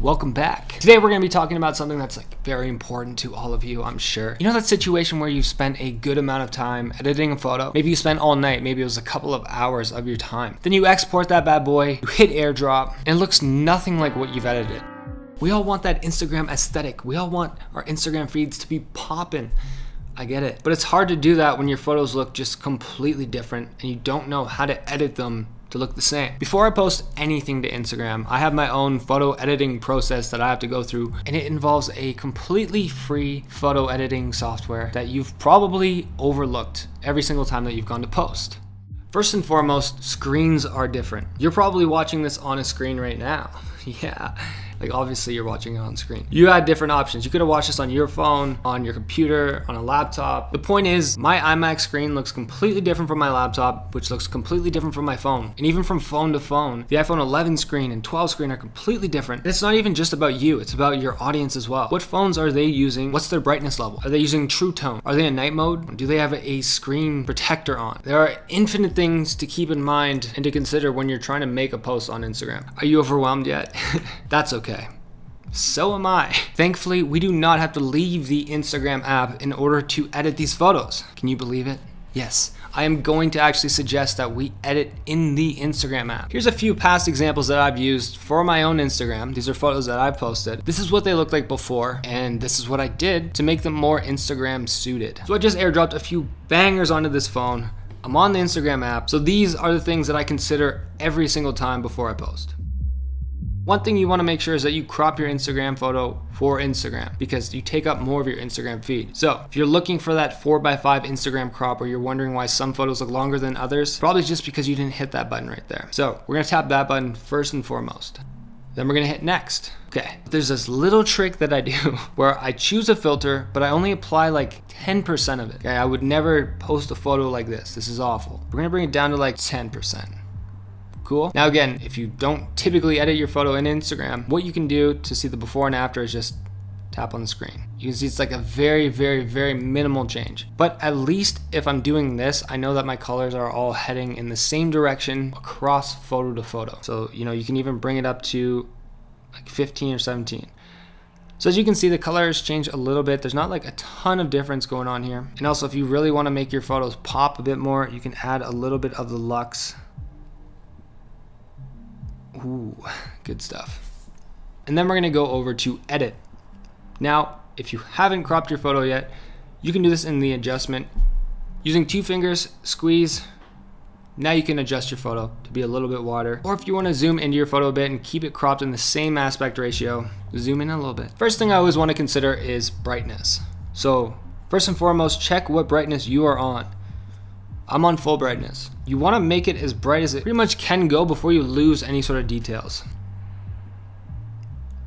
welcome back. Today we're going to be talking about something that's very important to all of you, I'm sure. You know that situation where you've spent a good amount of time editing a photo? Maybe you spent all night, maybe it was a couple of hours of your time. Then you export that bad boy, you hit airdrop, and it looks nothing like what you've edited. We all want that Instagram aesthetic. We all want our Instagram feeds to be popping. I get it. But it's hard to do that when your photos look just completely different and you don't know how to edit them to look the same. Before I post anything to Instagram, I have my own photo editing process that I have to go through, and it involves a completely free photo editing software that you've probably overlooked every single time that you've gone to post. First and foremost, screens are different. You're probably watching this on a screen right now. Yeah. Obviously you're watching it on screen. You had different options. You could have watched this on your phone, on your computer, on a laptop. The point is, my iMac screen looks completely different from my laptop, which looks completely different from my phone. And even from phone to phone, the iPhone 11 screen and 12 screen are completely different. And it's not even just about you, it's about your audience as well. What phones are they using? What's their brightness level? Are they using True Tone? Are they in night mode? Do they have a screen protector on? There are infinite things to keep in mind and to consider when you're trying to make a post on Instagram. Are you overwhelmed yet? That's okay. So am I. Thankfully, we do not have to leave the Instagram app in order to edit these photos. Can you believe it? Yes, I am going to actually suggest that we edit in the Instagram app. Here's a few past examples that I've used for my own Instagram. These are photos that I've posted. This is what they looked like before, and this is what I did to make them more Instagram suited. So I just airdropped a few bangers onto this phone. I'm on the Instagram app, so these are the things that I consider every single time before I post. One thing you want to make sure is that you crop your Instagram photo for Instagram, because you take up more of your Instagram feed. So if you're looking for that 4x5 Instagram crop, or you're wondering why some photos look longer than others, probably just because you didn't hit that button right there. So we're going to tap that button first and foremost. Then we're going to hit next. Okay, there's this little trick that I do where I choose a filter, but I only apply 10% of it. Okay, I would never post a photo like this. This is awful. We're going to bring it down to 10%. Cool. Now again, if you don't typically edit your photo in Instagram, what you can do to see the before and after is just tap on the screen. You can see it's a very, very, very minimal change. But at least if I'm doing this, I know that my colors are all heading in the same direction across photo to photo. So, you can even bring it up to 15 or 17. So as you can see, the colors change a little bit. There's not a ton of difference going on here. And also, if you really want to make your photos pop a bit more, you can add a little bit of the Lux. Ooh, good stuff. And then we're gonna go over to edit. Now, if you haven't cropped your photo yet, you can do this in the adjustment. Using 2 fingers, squeeze. Now you can adjust your photo to be a little bit wider. Or if you wanna zoom into your photo a bit and keep it cropped in the same aspect ratio, zoom in a little bit. First thing I always wanna consider is brightness. So first and foremost, check what brightness you are on. I'm on full brightness. You want to make it as bright as it pretty much can go before you lose any sort of details.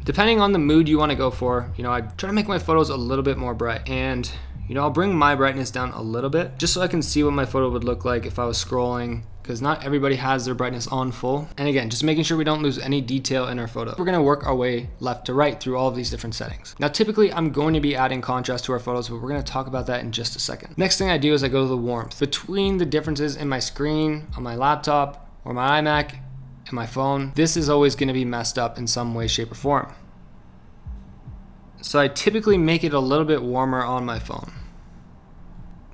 Depending on the mood you want to go for, I try to make my photos a little bit more bright, and I'll bring my brightness down a little bit just so I can see what my photo would look like if I was scrolling, because not everybody has their brightness on full. And again, just making sure we don't lose any detail in our photo. We're going to work our way left to right through all of these different settings. Now, typically I'm going to be adding contrast to our photos, but we're going to talk about that in just a second. Next thing I do is I go to the warmth. Between the differences in my screen, on my laptop, or my iMac, and my phone, this is always going to be messed up in some way, shape, or form. So I typically make it a little bit warmer on my phone.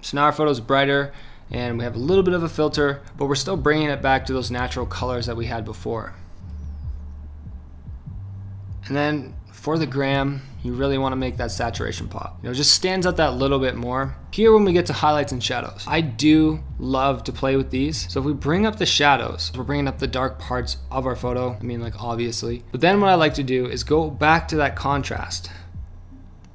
So now our photo is brighter, and we have a little bit of a filter, but we're still bringing it back to those natural colors that we had before. And then for the gram, you really want to make that saturation pop. It just stands out that little bit more. Here when we get to highlights and shadows, I do love to play with these. So if we bring up the shadows, we're bringing up the dark parts of our photo. Obviously. But then what I like to do is go back to that contrast,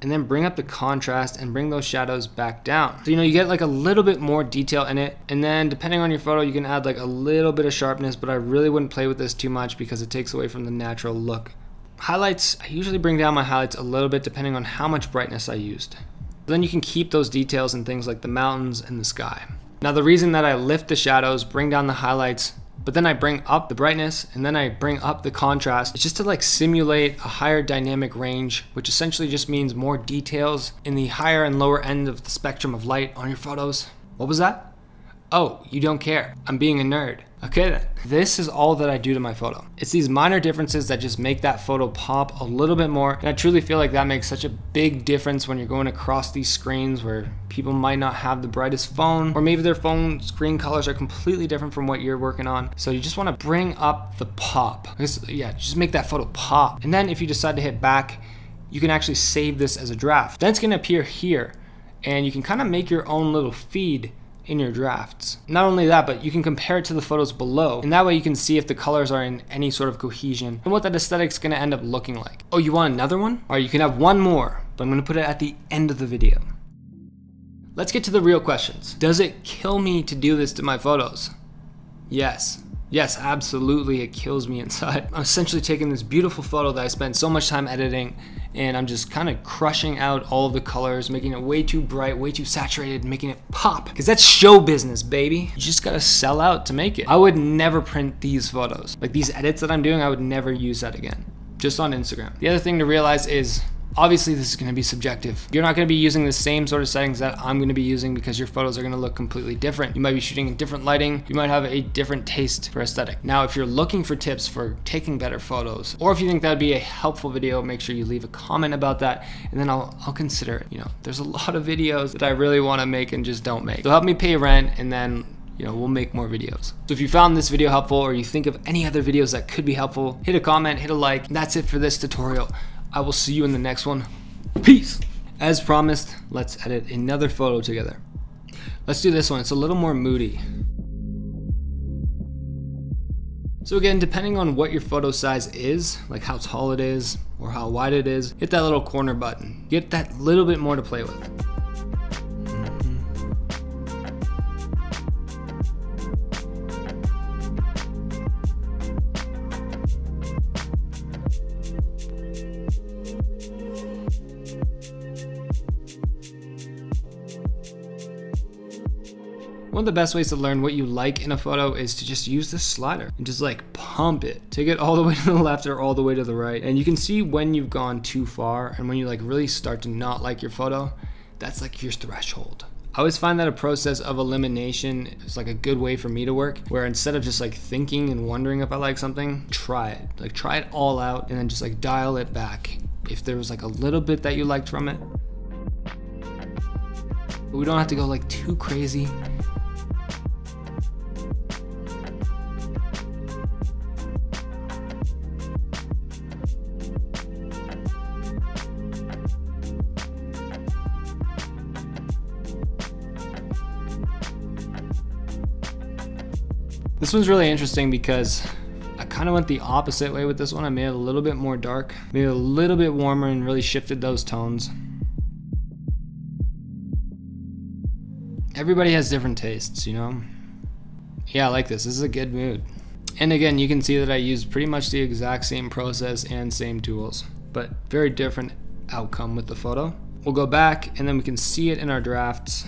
and then bring up the contrast and bring those shadows back down. So you get a little bit more detail in it, and then depending on your photo you can add a little bit of sharpness, but I really wouldn't play with this too much because it takes away from the natural look. Highlights, I usually bring down my highlights a little bit depending on how much brightness I used. Then you can keep those details in things like the mountains and the sky. Now the reason that I lift the shadows, bring down the highlights, but then I bring up the brightness and then I bring up the contrast, it's just to simulate a higher dynamic range, which essentially just means more details in the higher and lower end of the spectrum of light on your photos. What was that? Oh, you don't care. I'm being a nerd. Okay then. This is all that I do to my photo. It's these minor differences that just make that photo pop a little bit more. And I truly feel like that makes such a big difference when you're going across these screens where people might not have the brightest phone, or maybe their phone screen colors are completely different from what you're working on. So you just want to bring up the pop. Yeah, just make that photo pop. And then if you decide to hit back, you can actually save this as a draft. Then it's going to appear here, and you can kind of make your own little feed in your drafts. Not only that, but you can compare it to the photos below, and that way you can see if the colors are in any sort of cohesion and what that aesthetic's gonna end up looking like. Oh, you want another one? All right, you can have one more, but I'm gonna put it at the end of the video. Let's get to the real questions. Does it kill me to do this to my photos? Yes. Yes, absolutely, it kills me inside. I'm essentially taking this beautiful photo that I spent so much time editing, and I'm just kind of crushing out all of the colors, making it way too bright, way too saturated, making it pop. Because that's show business, baby. You just gotta sell out to make it. I would never print these photos. Like these edits that I'm doing, I would never use that again. Just on Instagram. The other thing to realize is, obviously this is gonna be subjective. You're not gonna be using the same sort of settings that I'm gonna be using because your photos are gonna look completely different. You might be shooting in different lighting. You might have a different taste for aesthetic. Now, if you're looking for tips for taking better photos, or if you think that'd be a helpful video, make sure you leave a comment about that, and then I'll consider it. You know, there's a lot of videos that I really wanna make and just don't make. So help me pay rent, and then we'll make more videos. So if you found this video helpful, or you think of any other videos that could be helpful, hit a comment, hit a like. That's it for this tutorial. I will see you in the next one. Peace. As promised, let's edit another photo together. Let's do this one. It's a little more moody. So again, depending on what your photo size is, like how tall it is or how wide it is, hit that little corner button. Get that little bit more to play with. One of the best ways to learn what you like in a photo is to just use this slider and just like pump it. Take it all the way to the left or all the way to the right. And you can see when you've gone too far and when you like really start to not like your photo, that's like your threshold. I always find that a process of elimination is like a good way for me to work, where instead of just like thinking and wondering if I like something, try it. Like try it all out and then just like dial it back. If there was like a little bit that you liked from it. But we don't have to go like too crazy. This one's really interesting because I kind of went the opposite way with this one. I made it a little bit more dark, made it a little bit warmer, and really shifted those tones. Everybody has different tastes, you know? Yeah, I like this. This is a good mood. And again, you can see that I used pretty much the exact same process and same tools, but very different outcome with the photo. We'll go back and then we can see it in our drafts.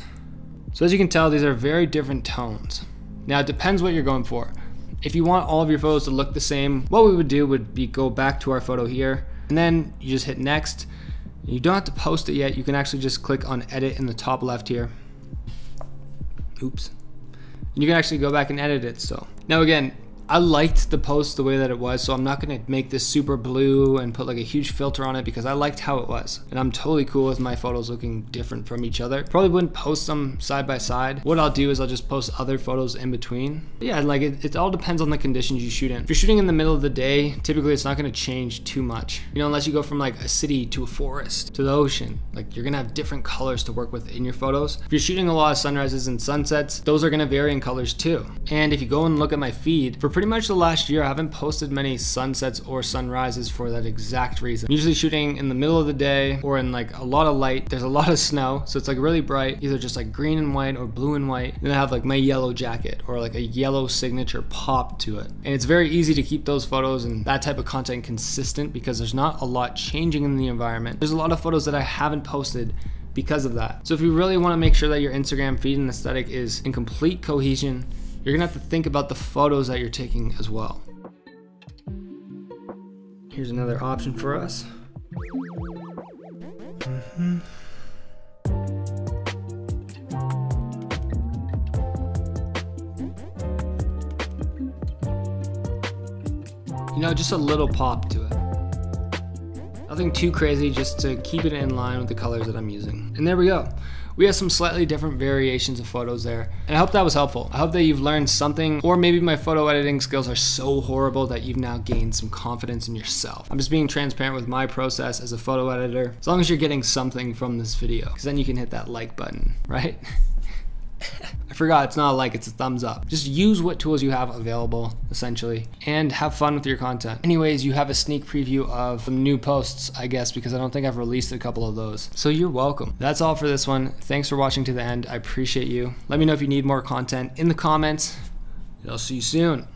So as you can tell, these are very different tones. Now it depends what you're going for. If you want all of your photos to look the same, what we would do would be go back to our photo here, and then you just hit next. You don't have to post it yet. You can actually just click on edit in the top left here. Oops. And you can actually go back and edit it. So now again, I liked the post the way that it was, so I'm not gonna make this super blue and put like a huge filter on it because I liked how it was. And I'm totally cool with my photos looking different from each other. Probably wouldn't post them side by side. What I'll do is I'll just post other photos in between. But yeah, like it all depends on the conditions you shoot in. If you're shooting in the middle of the day, typically it's not gonna change too much. You know, unless you go from like a city to a forest to the ocean, like you're gonna have different colors to work with in your photos. If you're shooting a lot of sunrises and sunsets, those are gonna vary in colors too. And if you go and look at my feed, for pretty much the last year, I haven't posted many sunsets or sunrises for that exact reason. I'm usually shooting in the middle of the day or in like a lot of light. There's a lot of snow, so it's like really bright, either just like green and white or blue and white. Then I have like my yellow jacket or like a yellow signature pop to it. And it's very easy to keep those photos and that type of content consistent because there's not a lot changing in the environment. There's a lot of photos that I haven't posted because of that. So if you really want to make sure that your Instagram feed and aesthetic is in complete cohesion, you're gonna have to think about the photos that you're taking as well. Here's another option for us. know, just a little pop to it. Nothing too crazy, just to keep it in line with the colors that I'm using. And there we go. We have some slightly different variations of photos there. And I hope that was helpful. I hope that you've learned something, or maybe my photo editing skills are so horrible that you've now gained some confidence in yourself. I'm just being transparent with my process as a photo editor. As long as you're getting something from this video, because then you can hit that like button, right? I forgot, it's not a like, it's a thumbs up. Just use what tools you have available, essentially, and have fun with your content. Anyways, you have a sneak preview of some new posts, I guess, because I don't think I've released a couple of those. So you're welcome. That's all for this one. Thanks for watching to the end. I appreciate you. Let me know if you need more content in the comments, and I'll see you soon.